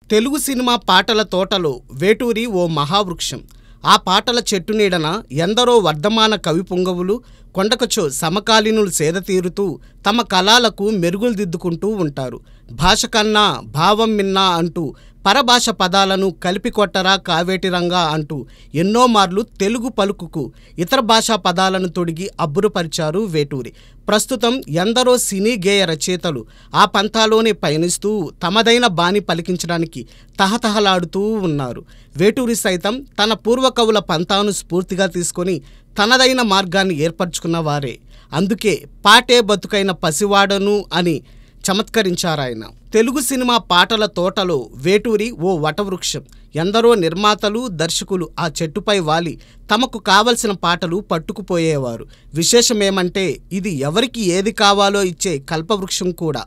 Telugu cinema పాటల తోటలో వేటూరి ఓ మహావృక్షం. ఆ పాటల చెట్టు నీడన ఎందరో వర్ధమాన కవి పుంగవులు కొండకచో సమకాలీనులు సేదతీరుతూ తమ కళలకు మెరుగులు దిద్దుకుంటూ ఉంటారు. భాష కన్నా భావం మిన్నా అంటూ పరభాష పదాలను కలిపికొట్టరా కావేటిరంగా అంటూ ఎన్నో మార్లు తెలుగు పలుకుకు ఇతర భాషా పదాలను తొడిగి అబ్బురపరిచారు వేటూరి. ప్రస్తుతం ఎందరో సినీ గేయ రచయితలు ఆ పంథాలోనే పయనిస్తూ తమదైన బాణి పలికించడానికి తహతహలాడుతూ ఉన్నారు. వేటూరి సైతం తన పూర్వకవుల పంథాను స్ఫూర్తిగా తీసుకొని తనదైన మార్గాన్ని ఏర్పరచుకున్న వారే. అందుకే పాటే బతుకైన పసివాడను అని చమత్కరించారాయన. తెలుగు సినిమా పాటల తోటలో వేటూరి ఓ వటవృక్షం. ఎందరో నిర్మాతలు, దర్శకులు ఆ చెట్టుపై వాలి తమకు కావలసిన పాటలు పట్టుకుపోయేవారు. విశేషమేమంటే ఇది ఎవరికి ఏది కావాలో ఇచ్చే కల్పవృక్షం కూడా.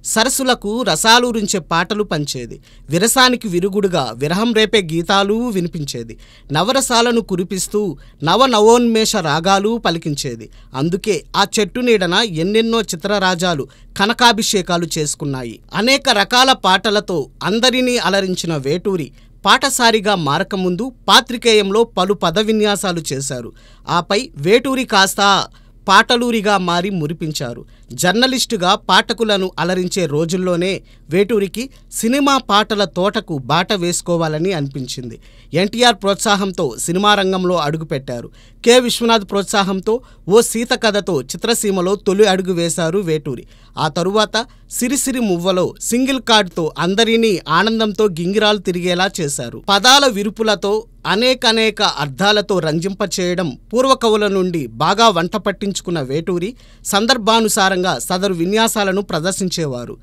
సరస్సులకు రసాలూరించే పాటలు పంచేది. విరసానికి విరుగుడుగా విరహం రేపే గీతాలు వినిపించేది. నవరసాలను కురిపిస్తూ నవనవోన్మేష రాగాలు పలికించేది. అందుకే ఆ చెట్టు నీడన ఎన్నెన్నో చిత్రరాజాలు కనకాభిషేకాలు చేసుకున్నాయి. అనేక రకాల పాటలతో అందరినీ అలరించిన వేటూరి పాటసారిగా మారకముందు పాత్రికేయంలో పలు పద విన్యాసాలు చేశారు. ఆపై వేటూరి కాస్త పాటలూరిగా మారి మురిపించారు. జర్నలిస్టుగా పాఠకులను అలరించే రోజుల్లోనే వేటూరికి సినిమా పాటల తోటకు బాట వేసుకోవాలని అనిపించింది. ఎన్టీఆర్ ప్రోత్సాహంతో సినిమా రంగంలో అడుగుపెట్టారు. కె విశ్వనాథ్ ప్రోత్సాహంతో ఓ సీత కథతో చిత్రసీమలో తొలి అడుగు వేశారు వేటూరి. ఆ తరువాత సిరిసిరి మువ్వలో సింగిల్ కార్డుతో అందరినీ ఆనందంతో గింగిరాలు తిరిగేలా చేశారు. పదాల విరుపులతో అనేక అర్థాలతో రంజింపచేయడం పూర్వకవుల నుండి బాగా వంట పట్టించుకున్న వేటూరి సందర్భానుసారంగా సదరు విన్యాసాలను ప్రదర్శించేవారు.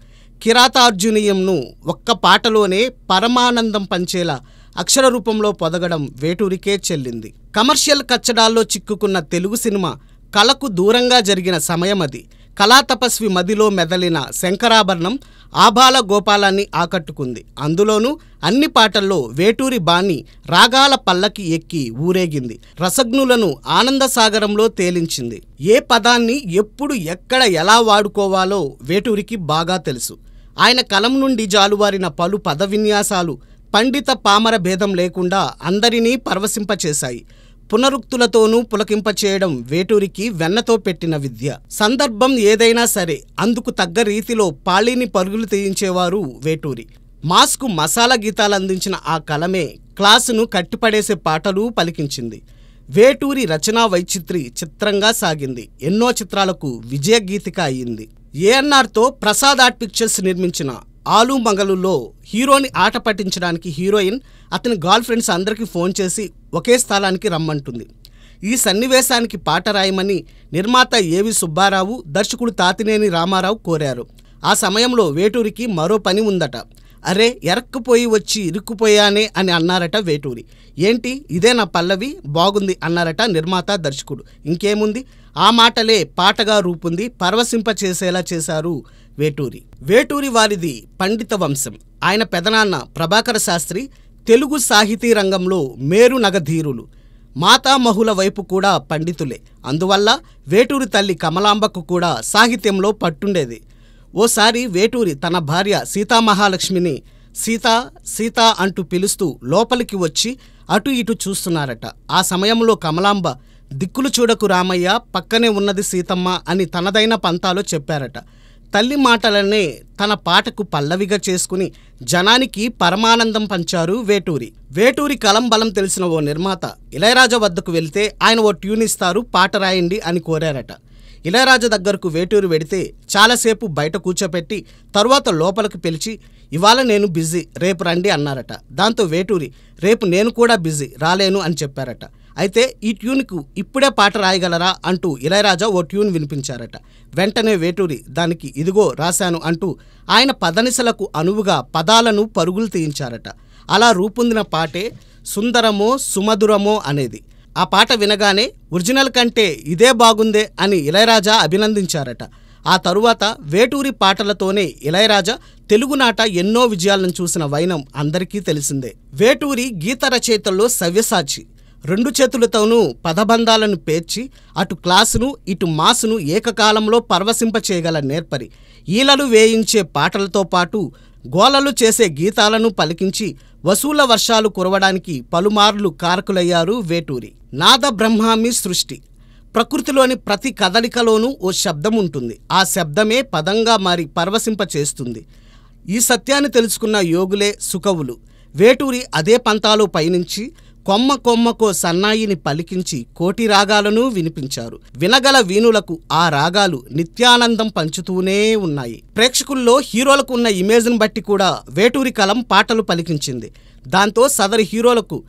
కిరాతార్జునీయంను ఒక్క పాటలోనే పరమానందం పంచేలా అక్షర రూపంలో పొదగడం వేటూరికే చెల్లింది. కమర్షియల్ కచ్చడాల్లో చిక్కుకున్న తెలుగు సినిమా కళకు దూరంగా జరిగిన సమయం అది. కళాతపస్వి మదిలో మెదలిన శంకరాభరణం ఆబాల గోపాలాన్ని ఆకట్టుకుంది. అందులోనూ అన్ని పాటల్లో వేటూరి బాణి రాగాల పల్లకి ఎక్కి ఊరేగింది. రసజ్ఞులను ఆనందసాగరంలో తేలించింది. ఏ పదాన్ని ఎప్పుడు ఎక్కడ ఎలా వాడుకోవాలో వేటూరికి బాగా తెలుసు. ఆయన కలం నుండి జాలువారిన పలు పద విన్యాసాలు పండిత పామర భేదం లేకుండా అందరినీ పరవశింపచేశాయి. పునరుక్తులతోనూ పులకింపచేయడం వేటూరికి వెన్నతో పెట్టిన విద్య. సందర్భం ఏదైనా సరే అందుకు తగ్గ రీతిలో పాళీని పరుగులు తీయించేవారు వేటూరి. మాస్కు మసాలా గీతాలు అందించిన ఆ కలమే క్లాసును కట్టిపడేసే పాటలు పలికించింది. వేటూరి రచనా వైచిత్రి చిత్రంగా సాగింది. ఎన్నో చిత్రాలకు విజయగీతిక అయ్యింది. ఏఎన్ఆర్తో ప్రసాద్ ఆర్ట్ పిక్చర్స్ నిర్మించిన ఆలు మంగలులో హీరోని ఆట పట్టించడానికి హీరోయిన్ అతని గర్ల్ ఫ్రెండ్స్ అందరికీ ఫోన్ చేసి ఒకే స్థలానికి రమ్మంటుంది. ఈ సన్నివేశానికి పాట రాయమని నిర్మాత ఏవి సుబ్బారావు, దర్శకుడు తాతినేని రామారావు కోరారు. ఆ సమయంలో వేటూరికి మరో పని ఉందట. అరే ఎరక్కుపోయి వచ్చి ఇరుక్కుపోయానే అని అన్నారట వేటూరి. ఏంటి ఇదే నా పల్లవి బాగుంది అన్నారట నిర్మాత, దర్శకుడు. ఇంకేముంది, ఆ మాటలే పాటగా రూపొంది పరవశింప చేసేలా చేశారు వేటూరి. వేటూరి వారిది పండిత వంశం. ఆయన పెదనాన్న ప్రభాకర శాస్త్రి తెలుగు సాహితీ రంగంలో మేరు నగధీరులు. మాతామహుల వైపు కూడా పండితులే. అందువల్ల వేటూరి తల్లి కమలాంబకు కూడా సాహిత్యంలో పట్టుండేది. ఓసారి వేటూరి తన భార్య సీతామహాలక్ష్మిని సీతా సీతా అంటూ పిలుస్తూ లోపలికి వచ్చి అటు ఇటు చూస్తున్నారట. ఆ సమయంలో కమలాంబ దిక్కులు చూడకు రామయ్య, పక్కనే ఉన్నది సీతమ్మ అని తనదైన పంతాలో చెప్పారట. తల్లి మాటలనే తన పాటకు పల్లవిగా చేసుకుని జనానికి పరమానందం పంచారు వేటూరి. వేటూరి కలం బలం తెలిసిన ఓ నిర్మాత ఇళయరాజా వద్దకు వెళ్తే ఆయన ఓ ట్యూన్ ఇస్తారు, పాట రాయండి అని కోరారట. ఇళయరాజా దగ్గరకు వేటూరి వెడితే చాలాసేపు బయట కూర్చోపెట్టి తరువాత లోపలికి పిలిచి ఇవాళ నేను బిజీ, రేపు రండి అన్నారట. దాంతో వేటూరి రేపు నేను కూడా బిజీ, రాలేను అని చెప్పారట. అయితే ఈ ట్యూన్కు ఇప్పుడే పాట రాయగలరా అంటూ ఇళయరాజా ఓ ట్యూన్ వినిపించారట. వెంటనే వేటూరి దానికి ఇదిగో రాశాను అంటూ ఆయన పదనిసలకు అనువుగా పదాలను పరుగులు తీయించారట. అలా రూపొందిన పాటే సుందరమో సుమధురమో అనేది. ఆ పాట వినగానే ఒరిజినల్ కంటే ఇదే బాగుందే అని ఇళయరాజా అభినందించారట. ఆ తరువాత వేటూరి పాటలతోనే ఇళయరాజా తెలుగునాట ఎన్నో విజయాలను చూసిన వైనం అందరికీ తెలిసిందే. వేటూరి గీత రచయితల్లో సవ్యసాచి. రెండు చేతులతోనూ పదబంధాలను పేర్చి అటు క్లాసును ఇటు మాసును ఏకకాలంలో పరవశింపచేయగల నేర్పరి. ఈలలు వేయించే పాటలతో పాటు గోలలు చేసే గీతాలను పలికించి వసూల వర్షాలు కురవడానికి పలుమార్లు కారకులయ్యారు వేటూరి. నాద బ్రహ్మామి సృష్టి. ప్రకృతిలోని ప్రతి కదలికలోనూ ఓ శబ్దం ఉంటుంది. ఆ శబ్దమే పదంగా మారి పరవశింప చేస్తుంది. ఈ సత్యాన్ని తెలుసుకున్న యోగులే సుకవులు. వేటూరి అదే పంతాలో పయనించి కొమ్మ కొమ్మకో సన్నాయిని పలికించి కోటి రాగాలను వినిపించారు. వినగల వీణులకు ఆ రాగాలు నిత్యానందం పంచుతూనే ఉన్నాయి. ప్రేక్షకుల్లో హీరోలకు ఉన్న ఇమేజ్ను బట్టి కూడా వేటూరి కలం పాటలు పలికించింది. దాంతో సదరు హీరోలకు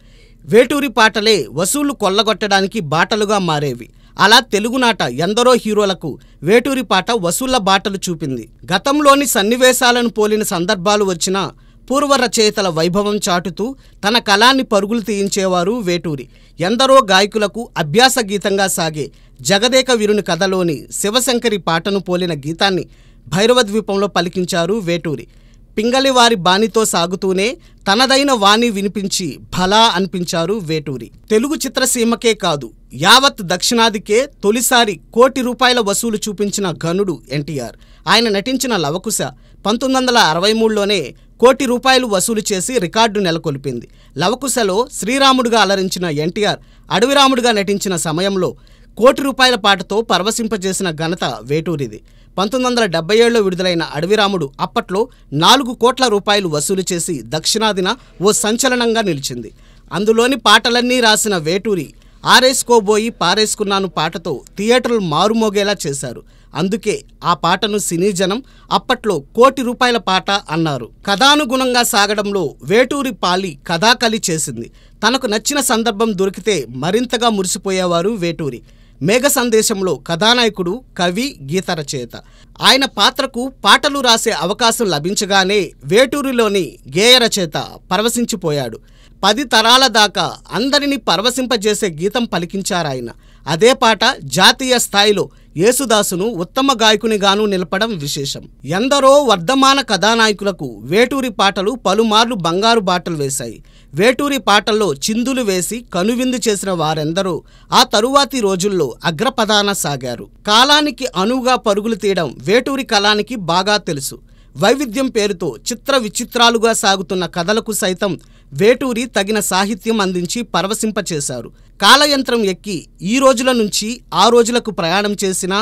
వేటూరి పాటలే వసూళ్లు కొల్లగొట్టడానికి బాటలుగా మారేవి. అలా తెలుగునాట ఎందరో హీరోలకు వేటూరి పాట వసూళ్ల బాటలు చూపింది. గతంలోని సన్నివేశాలను పోలిన సందర్భాలు వచ్చినా పూర్వ రచయితల వైభవం చాటుతూ తన కళాన్ని పరుగులు తీయించేవారు వేటూరి. ఎందరో గాయకులకు అభ్యాస గీతంగా సాగే జగదేక వీరుని కథలోని శివశంకరి పాటను పోలిన గీతాన్ని భైరవద్వీపంలో పలికించారు వేటూరి. పింగళివారి బాణితో సాగుతూనే తనదైన వాణి వినిపించి భలా అనిపించారు వేటూరి. తెలుగు చిత్రసీమకే కాదు, యావత్ దక్షిణాదికే తొలిసారి ₹1,00,00,000 వసూలు చూపించిన ఘనుడు ఎన్టీఆర్. ఆయన నటించిన లవకుశ 1963లోనే ₹1,00,00,000 వసూలు చేసి రికార్డు నెలకొల్పింది. లవకుశలో శ్రీరాముడుగా అలరించిన ఎన్టీఆర్ అడవిరాముడుగా నటించిన సమయంలో ₹1,00,00,000 పాటతో పరవశింపజేసిన ఘనత వేటూరిది. 1977లో విడుదలైన అడవిరాముడు అప్పట్లో ₹4,00,00,000 వసూలు చేసి దక్షిణాదిన ఓ సంచలనంగా నిలిచింది. అందులోని పాటలన్నీ రాసిన వేటూరి ఆరేసుకోబోయి పారేసుకున్నాను పాటతో థియేటర్లు మారుమోగేలా చేశారు. అందుకే ఆ పాటను సినీ జనం అప్పట్లో ₹1,00,00,000 పాట అన్నారు. కథానుగుణంగా సాగడంలో వేటూరి పాలి కథాకళి చేసింది. తనకు నచ్చిన సందర్భం దొరికితే మరింతగా మురిసిపోయేవారు వేటూరి. మేఘ సందేశంలో కథానాయకుడు, కవి, గీత రచయిత. ఆయన పాత్రకు పాటలు రాసే అవకాశం లభించగానే వేటూరిలోని గేయ రచయిత పరవశించిపోయాడు. 10 తరాల దాకా అందరినీ పరవశింపజేసే గీతం పలికించారాయన. అదే పాట జాతీయ స్థాయిలో యేసుదాసును ఉత్తమ గాయకునిగాను నిలపడం విశేషం. ఎందరో వర్ధమాన కథానాయకులకు వేటూరి పాటలు పలుమార్లు బంగారు బాటలు వేశాయి. వేటూరి పాటల్లో చిందులు వేసి కనువిందు చేసిన వారెందరో ఆ తరువాతి రోజుల్లో అగ్రపదాన సాగారు. కాలానికి అనువుగా పరుగులు తీయడం వేటూరి కళానికి బాగా తెలుసు. వైవిధ్యం పేరుతో చిత్ర విచిత్రాలుగా సాగుతున్న కథలకు సైతం వేటూరి తగిన సాహిత్యం అందించి పరవశింపచేశారు. కాలయంత్రం ఎక్కి ఈ రోజుల నుంచి ఆ రోజులకు ప్రయాణం చేసినా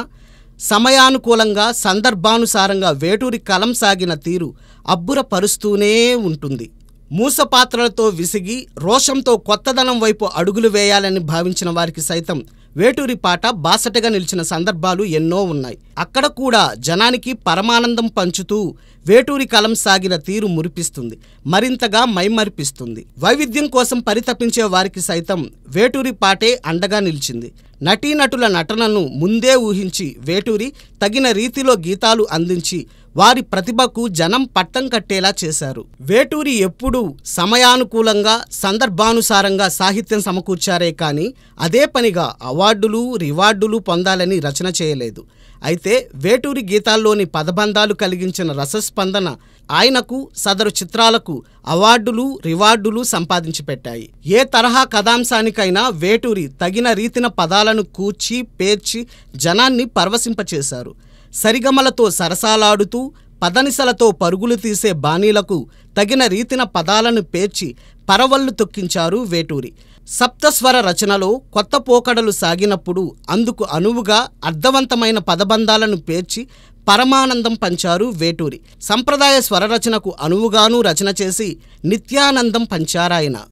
సమయానుకూలంగా సందర్భానుసారంగా వేటూరి కలం సాగిన తీరు అబ్బురపరుస్తూనే ఉంటుంది. మూసపాత్రలతో విసిగి రోషంతో కొత్తదనం వైపు అడుగులు వేయాలని భావించిన వారికి సైతం వేటూరి పాట బాసటగా నిలిచిన సందర్భాలు ఎన్నో ఉన్నాయి. అక్కడ కూడా జనానికి పరమానందం పంచుతూ వేటూరి కలం సాగిన తీరు మురిపిస్తుంది, మరింతగా మైమరిపిస్తుంది. వైవిధ్యం కోసం పరితపించే వారికి సైతం వేటూరి పాటే అండగా నిలిచింది. నటీనటుల నటనను ముందే ఊహించి వేటూరి తగిన రీతిలో గీతాలు అందించి వారి ప్రతిభకు జనం పట్టం కట్టేలా చేశారు. వేటూరి ఎప్పుడూ సమయానుకూలంగా సందర్భానుసారంగా సాహిత్యం సమకూర్చారే కానీ అదే పనిగా అవార్డులు రివార్డులు పొందాలని రచన చేయలేదు. అయితే వేటూరి గీతాల్లోని పదబంధాలు కలిగించిన రసస్పందన ఆయనకు సదరు చిత్రాలకు అవార్డులు రివార్డులు సంపాదించి పెట్టాయి. ఏ తరహా కథాంశానికైనా వేటూరి తగిన రీతిన పదాలను కూర్చి పేర్చి జనాన్ని పరవశింపచేశారు. సరిగమలతో సరసాలాడుతూ పదనిసలతో పరుగులు తీసే బాణీలకు తగిన రీతిన పదాలను పేర్చి పరవళ్లు తొక్కించారు వేటూరి. సప్తస్వర రచనలో కొత్త పోకడలు సాగినప్పుడు అందుకు అనువుగా అర్థవంతమైన పదబంధాలను పేర్చి పరమానందం పంచారు వేటూరి. సంప్రదాయ స్వరరచనకు అనువుగాను రచన చేసి నిత్యానందం పంచారాయన.